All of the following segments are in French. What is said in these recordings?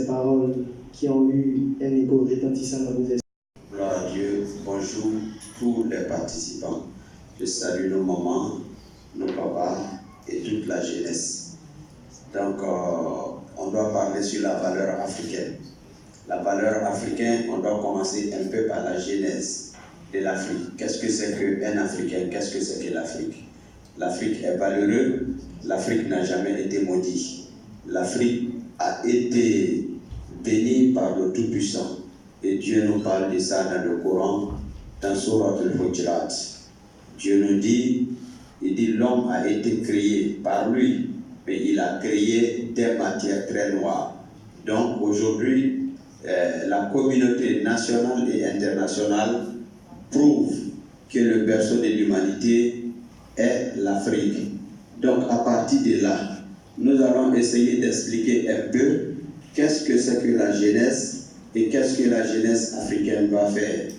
ces paroles qui ont eu un écho retentissant dans vos esprits. Gloire à Dieu, bonjour tous les participants. Je salue nos mamans, nos papas et toute la jeunesse. Donc, on doit parler sur la valeur africaine. La valeur africaine, on doit commencer un peu par la genèse de l'Afrique. Qu'est-ce que c'est qu'un Africain? Qu'est-ce que c'est que l'Afrique? L'Afrique est valeureux, l'Afrique n'a jamais été maudite. L'Afrique a été bénie par le Tout-Puissant. Et Dieu nous parle de ça dans le Coran, dans Surat al-Hujurat. Dieu nous dit, il dit l'homme a été créé par lui, mais il a créé des matières très noires. Donc aujourd'hui, la communauté nationale et internationale prouve que le berceau de l'humanité est l'Afrique. Donc à partir de là, nous allons essayer d'expliquer un peu qu'est-ce que c'est que la jeunesse et qu'est-ce que la jeunesse africaine doit faire.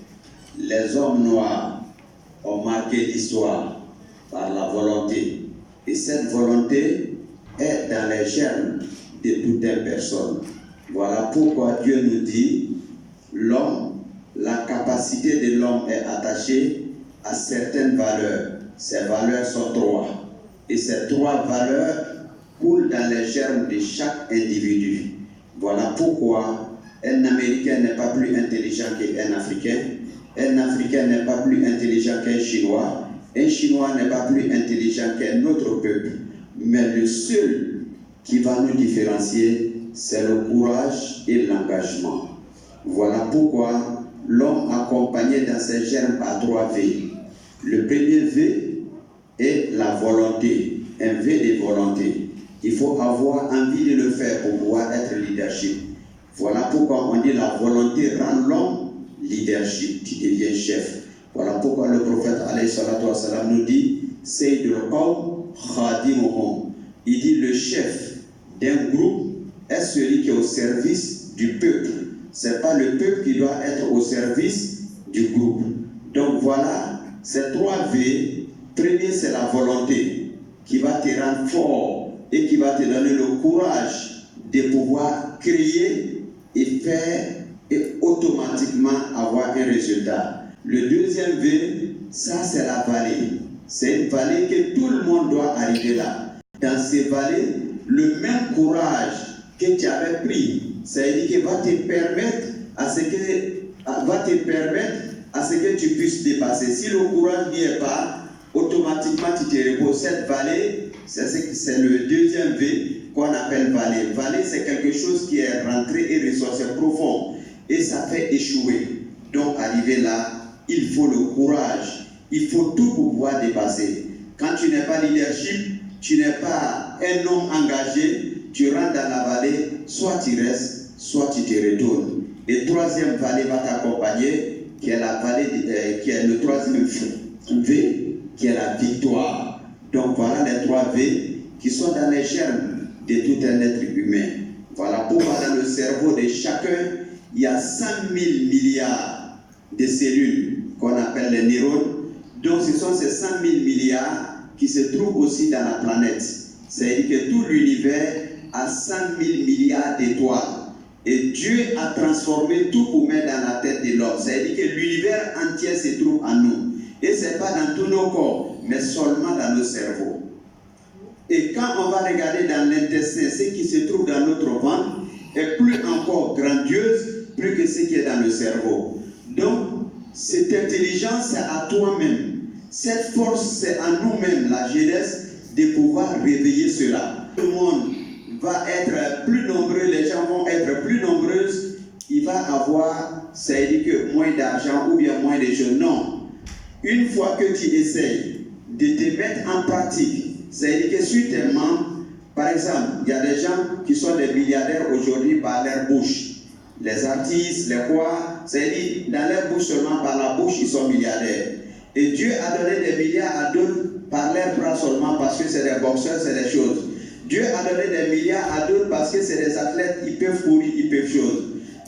Les hommes noirs ont marqué l'histoire par la volonté. Et cette volonté est dans les germes de toute personne. Voilà pourquoi Dieu nous dit, l'homme, la capacité de l'homme est attachée à certaines valeurs. Ces valeurs sont trois. Et ces trois valeurs coulent dans les germes de chaque individu. Voilà pourquoi un Américain n'est pas plus intelligent qu'un Africain. Un Africain n'est pas plus intelligent qu'un Chinois. Un Chinois n'est pas plus intelligent qu'un autre peuple. Mais le seul qui va nous différencier, c'est le courage et l'engagement. Voilà pourquoi l'homme accompagné dans ses germes par 3 V. Le premier V est la volonté, un V de volonté. Il faut avoir envie de le faire pour pouvoir être leadership. Voilà pourquoi on dit la volonté rend l'homme leadership, tu deviens chef. Voilà pourquoi le prophète alayhi salatu wa salam nous dit Sayyidul Qawm khadimuhum. Il dit le chef d'un groupe est celui qui est au service du peuple. Ce n'est pas le peuple qui doit être au service du groupe. Donc voilà, ces 3 V. Premier, c'est la volonté qui va te rendre fort et qui va te donner le courage de pouvoir créer et faire et automatiquement avoir un résultat. Le deuxième V, ça c'est la vallée. C'est une vallée que tout le monde doit arriver là. Dans ces vallées, le même courage que tu avais pris, c'est-à-dire qu'il va te permettre à ce que tu puisses dépasser. Si le courage n'y est pas, automatiquement tu te reposes. Cette vallée, c'est le deuxième V qu'on appelle vallée. Vallée, c'est quelque chose qui est rentré et ressourcé profond et ça fait échouer. Donc, arriver là, il faut le courage. Il faut tout pour pouvoir dépasser. Quand tu n'es pas leadership, tu n'es pas un homme engagé, tu rentres dans la vallée, soit tu restes, soit tu te retournes. Et troisième vallée va t'accompagner, qui est la vallée, qui est le troisième V, qui est la victoire. Donc voilà les 3 V qui sont dans les germes de tout un être humain. Voilà pourquoi dans le cerveau de chacun, il y a 100 000 milliards de cellules qu'on appelle les neurones. Donc ce sont ces 100 000 milliards qui se trouvent aussi dans la planète. C'est-à-dire que tout l'univers a 100 000 milliards d'étoiles. Et Dieu a transformé tout pour mettre dans la tête de l'homme. C'est-à-dire que l'univers entier se trouve en nous. Et ce n'est pas dans tous nos corps, mais seulement dans nos cerveaux. Et quand on va regarder dans l'intestin, ce qui se trouve dans notre ventre est plus encore grandiose, plus que ce qui est dans le cerveau. Donc, cette intelligence, c'est à toi-même. Cette force, c'est à nous-mêmes, la jeunesse, de pouvoir réveiller cela. Tout le monde va être plus nombreux, les gens vont être plus nombreuses, il va avoir, c'est-à-dire que moins d'argent ou bien moins de choses. Non. Une fois que tu essayes de te mettre en pratique, c'est-à-dire que sur tes membres, par exemple, il y a des gens qui sont des milliardaires aujourd'hui par leur bouche. Les artistes, les quoi, c'est-à-dire dans leur bouche seulement, par la bouche, ils sont milliardaires. Et Dieu a donné des milliards à d'autres par leurs bras seulement parce que c'est des boxeurs, c'est des choses. Dieu a donné des milliards à d'autres parce que c'est des athlètes, ils peuvent courir, ils peuvent choses.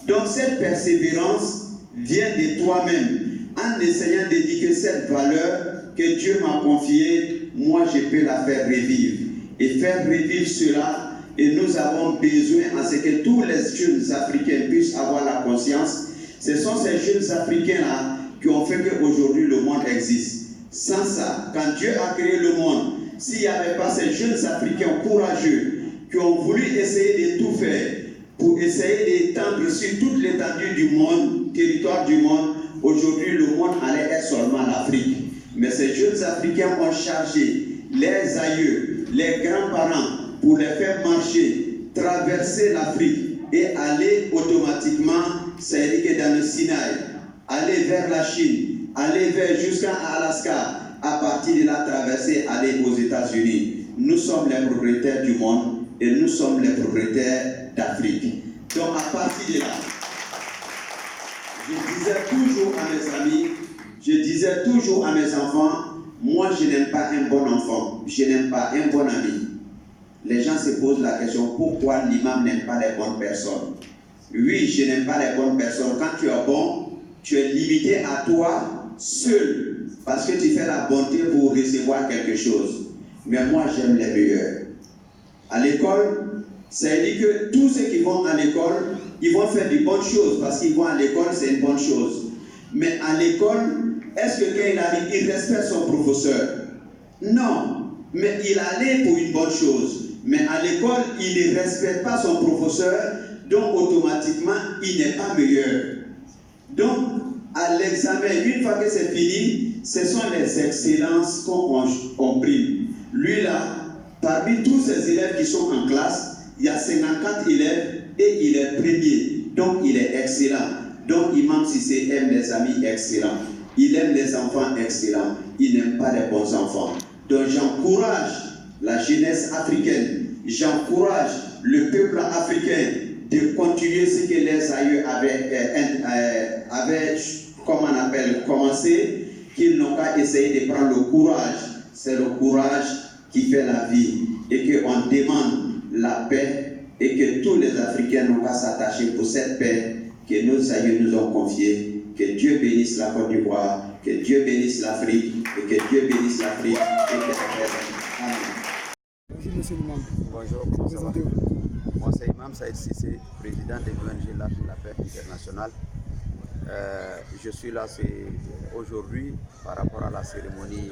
Donc cette persévérance vient de toi-même en essayant d'éduquer cette valeur que Dieu m'a confiée, moi je peux la faire revivre. Et faire revivre cela, et nous avons besoin à ce que tous les jeunes Africains puissent avoir la conscience. Ce sont ces jeunes Africains-là qui ont fait qu'aujourd'hui le monde existe. Sans ça, quand Dieu a créé le monde, s'il n'y avait pas ces jeunes Africains courageux qui ont voulu essayer de tout faire pour essayer d'étendre sur toute l'étendue du monde, territoire du monde, aujourd'hui le monde allait être seulement l'Afrique. Mais ces jeunes Africains ont chargé les aïeux, les grands-parents pour les faire marcher, traverser l'Afrique et aller automatiquement, c'est-à-dire que dans le Sinaï, aller vers la Chine, aller vers jusqu'à Alaska, à partir de la traversée, aller aux États-Unis. Nous sommes les propriétaires du monde et nous sommes les propriétaires d'Afrique. Donc à partir de là, je disais toujours à mes amis, je disais toujours à mes enfants, moi je n'aime pas un bon enfant, je n'aime pas un bon ami. Les gens se posent la question, pourquoi l'imam n'aime pas les bonnes personnes? Oui, je n'aime pas les bonnes personnes. Quand tu es bon, tu es limité à toi seul, parce que tu fais la bonté pour recevoir quelque chose. Mais moi j'aime les meilleurs. À l'école, ça veut dire que tous ceux qui vont à l'école, ils vont faire de bonnes choses, parce qu'ils vont à l'école, c'est une bonne chose. Mais à l'école, est-ce que quand il arrive, il respecte son professeur? Non, mais il allait pour une bonne chose. Mais à l'école, il ne respecte pas son professeur, donc automatiquement, il n'est pas meilleur. Donc, à l'examen, une fois que c'est fini, ce sont les excellences qu'on prime. Lui là, parmi tous ces élèves qui sont en classe, il y a 54 élèves et il est premier. Donc, il est excellent. Donc, Imam Cissé aime les amis excellents. Il aime les enfants excellents. Il n'aime pas les bons enfants. Donc, j'encourage la jeunesse africaine. J'encourage le peuple africain de continuer ce que les aïeux avaient commencé, qu'ils n'ont qu'à essayer de prendre le courage. C'est le courage qui fait la vie. Et qu'on demande la paix et que tous les Africains n'ont qu'à s'attacher pour cette paix que nos aïeux nous ont confiée. Que Dieu bénisse la Côte d'Ivoire, que Dieu bénisse l'Afrique et que Dieu bénisse l'Afrique et que Amen. Bonjour Monsieur l'imam. Bonjour, moi c'est Imam Saïd Cissé, président de l'ONG La Paix Internationale. Je suis là aujourd'hui par rapport à la cérémonie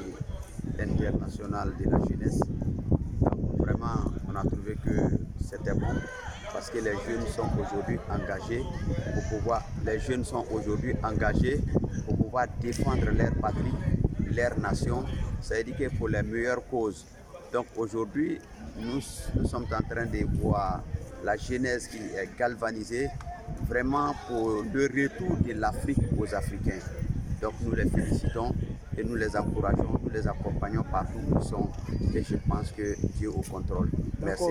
internationale de la jeunesse. Donc, vraiment, on a trouvé que c'était bon parce que les jeunes sont aujourd'hui engagés pour pouvoir défendre leur patrie, leur nation, c'est-à-dire que pour les meilleures causes. Donc aujourd'hui, nous sommes en train de voir la jeunesse qui est galvanisée vraiment pour le retour de l'Afrique aux Africains. Donc nous les félicitons et nous les encourageons, nous les accompagnons partout où ils sont et je pense que Dieu au contrôle. Merci.